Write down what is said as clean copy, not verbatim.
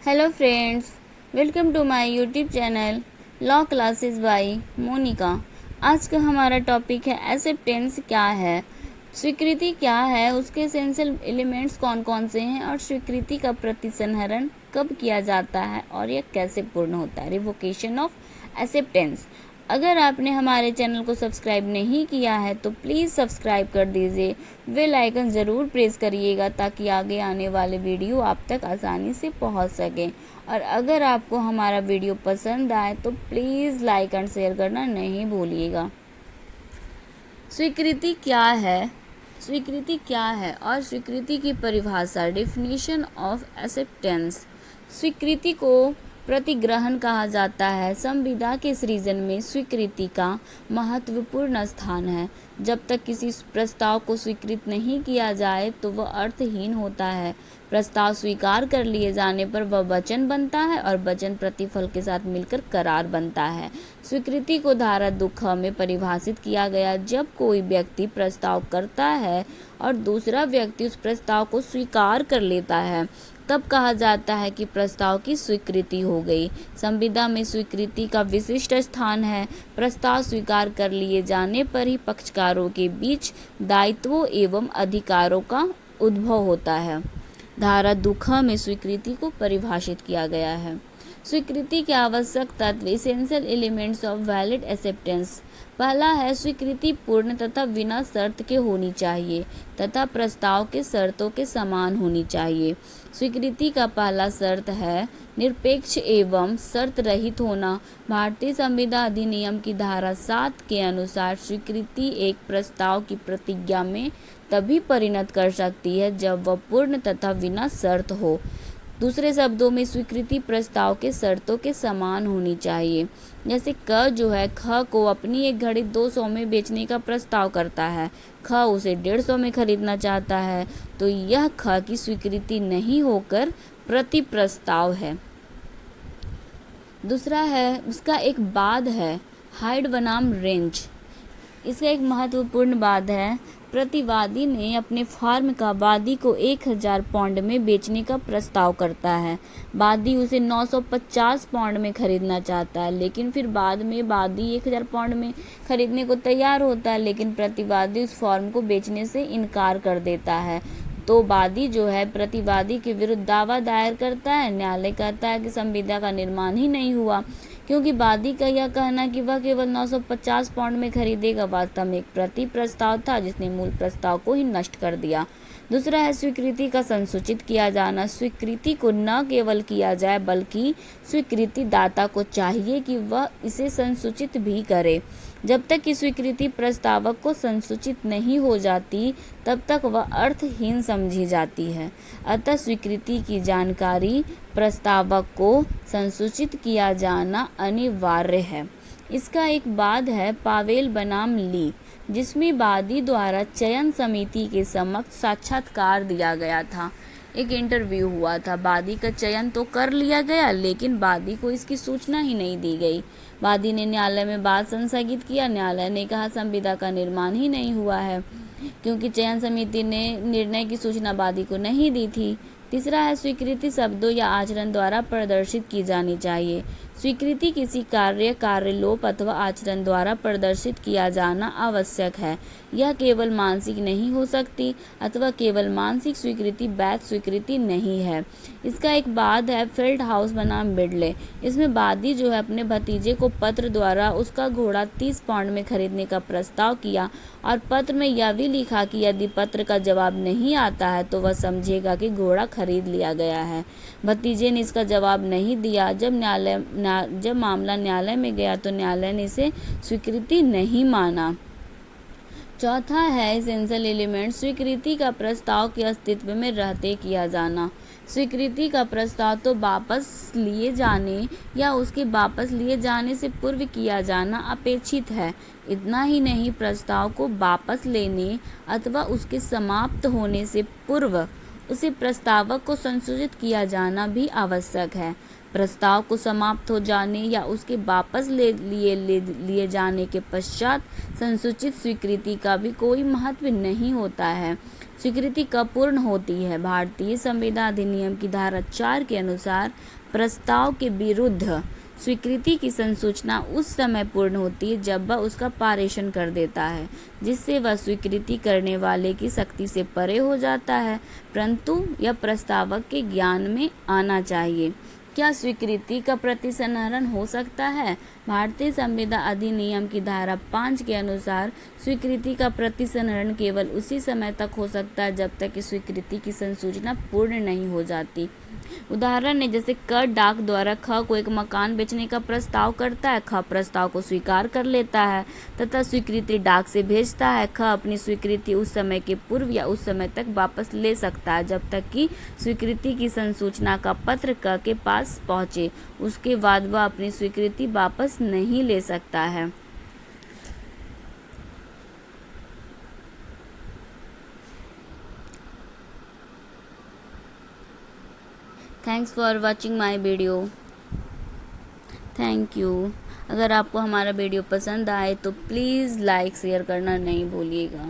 Hello friends, welcome to my YouTube channel law classes by Monika. आज का हमारा topic है एक्सेप्टेंस क्या है, स्वीकृति क्या है, उसके एसेंशियल एलिमेंट्स कौन कौन से हैं और स्वीकृति का प्रतिसंहरण कब किया जाता है और यह कैसे पूर्ण होता है। Revocation of acceptance. अगर आपने हमारे चैनल को सब्सक्राइब नहीं किया है तो प्लीज़ सब्सक्राइब कर दीजिए, बेल आइकन ज़रूर प्रेस करिएगा ताकि आगे आने वाले वीडियो आप तक आसानी से पहुंच सकें। और अगर आपको हमारा वीडियो पसंद आए तो प्लीज़ लाइक एंड शेयर करना नहीं भूलिएगा। स्वीकृति क्या है, स्वीकृति क्या है और स्वीकृति की परिभाषा। Definition of acceptance. स्वीकृति को प्रतिग्रहण कहा जाता है। संविदा के सृजन में स्वीकृति का महत्वपूर्ण स्थान है। जब तक किसी प्रस्ताव को स्वीकृत नहीं किया जाए तो वह अर्थहीन होता है। प्रस्ताव स्वीकार कर लिए जाने पर वह वचन बनता है और वचन प्रतिफल के साथ मिलकर करार बनता है। स्वीकृति को धारा 2 में परिभाषित किया गया। जब कोई व्यक्ति प्रस्ताव करता है और दूसरा व्यक्ति उस प्रस्ताव को स्वीकार कर लेता है तब कहा जाता है कि प्रस्ताव की स्वीकृति हो गई। संविदा में स्वीकृति का विशिष्ट स्थान है। प्रस्ताव स्वीकार कर लिए जाने पर ही पक्षकारों के बीच दायित्वों एवं अधिकारों का उद्भव होता है। धारा 2 में स्वीकृति को परिभाषित किया गया है। स्वीकृति के आवश्यक तत्व। Essential elements of valid acceptance. पहला है, स्वीकृति पूर्ण तथा बिना शर्त के होनी चाहिए तथा प्रस्ताव के शर्तों के समान होनी चाहिए। स्वीकृति का पहला शर्त है निरपेक्ष एवं शर्त रहित होना। भारतीय संविदा अधिनियम की धारा 7 के अनुसार स्वीकृति एक प्रस्ताव की प्रतिज्ञा में तभी परिणत कर सकती है जब वह पूर्ण तथा बिना शर्त हो। दूसरे शब्दों में स्वीकृति प्रस्ताव के शर्तों के समान होनी चाहिए। जैसे क जो है, ख को अपनी एक घड़ी 200 में बेचने का प्रस्ताव करता है, ख उसे 150 में खरीदना चाहता है, तो यह ख की स्वीकृति नहीं होकर प्रति प्रस्ताव है। दूसरा है, उसका एक बाद है हाइड बनाम रेंज। इसका एक महत्वपूर्ण बाद है, प्रतिवादी ने अपने फार्म का वादी को 1000 पाउंड में बेचने का प्रस्ताव करता है। वादी उसे 950 पाउंड में खरीदना चाहता है, लेकिन फिर बाद में वादी 1000 पाउंड में खरीदने को तैयार होता है, लेकिन प्रतिवादी उस फार्म को बेचने से इनकार कर देता है। तो वादी जो है प्रतिवादी के विरुद्ध दावा दायर करता है। न्यायालय कहता है कि संविदा का निर्माण ही नहीं हुआ क्योंकि वादी का यह कहना कि वह केवल 950 पाउंड में खरीदेगा वास्तव में एक प्रति प्रस्ताव था जिसने मूल प्रस्ताव को ही नष्ट कर दिया। दूसरा है स्वीकृति का संसूचित किया जाना। स्वीकृति को न केवल किया जाए बल्कि स्वीकृति दाता को चाहिए कि वह इसे संसूचित भी करे। जब तक कि स्वीकृति प्रस्तावक को संसूचित नहीं हो जाती तब तक वह अर्थहीन समझी जाती है। अतः स्वीकृति की जानकारी प्रस्तावक को संसूचित किया जाना अनिवार्य है। इसका एक बाद है पावेल बनाम ली, जिसमें वादी द्वारा चयन समिति के समक्ष साक्षात्कार दिया गया था। एक इंटरव्यू हुआ था, वादी का चयन तो कर लिया गया लेकिन वादी को इसकी सूचना ही नहीं दी गई। वादी ने न्यायालय में बात संस्थगित किया। न्यायालय ने कहा संविदा का निर्माण ही नहीं हुआ है क्योंकि चयन समिति ने निर्णय की सूचना वादी को नहीं दी थी। तीसरा है स्वीकृति शब्दों या आचरण द्वारा प्रदर्शित की जानी चाहिए। स्वीकृति किसी कार्य, कार्यलोप अथवा आचरण द्वारा प्रदर्शित किया जाना आवश्यक है। यह केवल मानसिक नहीं हो सकती अथवा केवल मानसिक स्वीकृति वैध स्वीकृति नहीं है। इसका एक बाद है फील्ड हाउस बनाम बिडले। इसमें वादी जो है अपने भतीजे को पत्र द्वारा उसका घोड़ा 30 पाउंड में खरीदने का प्रस्ताव किया और पत्र में यह भी लिखा कि यदि पत्र का जवाब नहीं आता है तो वह समझेगा कि घोड़ा खरीद लिया गया है। भतीजे ने इसका जवाब नहीं दिया। जब मामला न्यायालय में गया तो न्यायालय ने इसे स्वीकृति नहीं माना। चौथा है एसेंशियल एलिमेंट। स्वीकृति का प्रस्ताव के अस्तित्व में रहते किया जाना। स्वीकृति का प्रस्ताव तो वापस लिए जाने या उसके वापस लिए जाने से पूर्व किया जाना अपेक्षित है। इतना ही नहीं, प्रस्ताव को वापस लेने अथवा उसके समाप्त होने से पूर्व उसे प्रस्तावक को संशोधित किया जाना भी आवश्यक है। प्रस्ताव को समाप्त हो जाने या उसके वापस लिए जाने के पश्चात संसूचित स्वीकृति का भी कोई महत्व नहीं होता है। स्वीकृति कब पूर्ण होती है? भारतीय संविदा अधिनियम की धारा 4 के अनुसार प्रस्ताव के विरुद्ध स्वीकृति की संसूचना उस समय पूर्ण होती है जब वह उसका पारेषण कर देता है, जिससे वह स्वीकृति करने वाले की शक्ति से परे हो जाता है, परंतु यह प्रस्तावक के ज्ञान में आना चाहिए। क्या स्वीकृति का प्रतिसंहरण हो सकता है? भारतीय संविदा अधिनियम की धारा 5 के अनुसार स्वीकृति का प्रतिसंहरण केवल उसी समय तक हो सकता है जब तक कि स्वीकृति की संसूचना पूर्ण नहीं हो जाती। उदाहरण है, जैसे क डाक द्वारा ख को एक मकान बेचने का प्रस्ताव करता है, ख प्रस्ताव को स्वीकार कर लेता है तथा स्वीकृति डाक से भेजता है। ख अपनी स्वीकृति उस समय के पूर्व या उस समय तक वापस ले सकता है जब तक कि स्वीकृति की संसूचना का पत्र क के पास पहुंचे, उसके बाद वह अपनी स्वीकृति वापस नहीं ले सकता है। Thanks for watching my video. Thank you. अगर आपको हमारा वीडियो पसंद आए तो प्लीज़ लाइक शेयर करना नहीं भूलिएगा।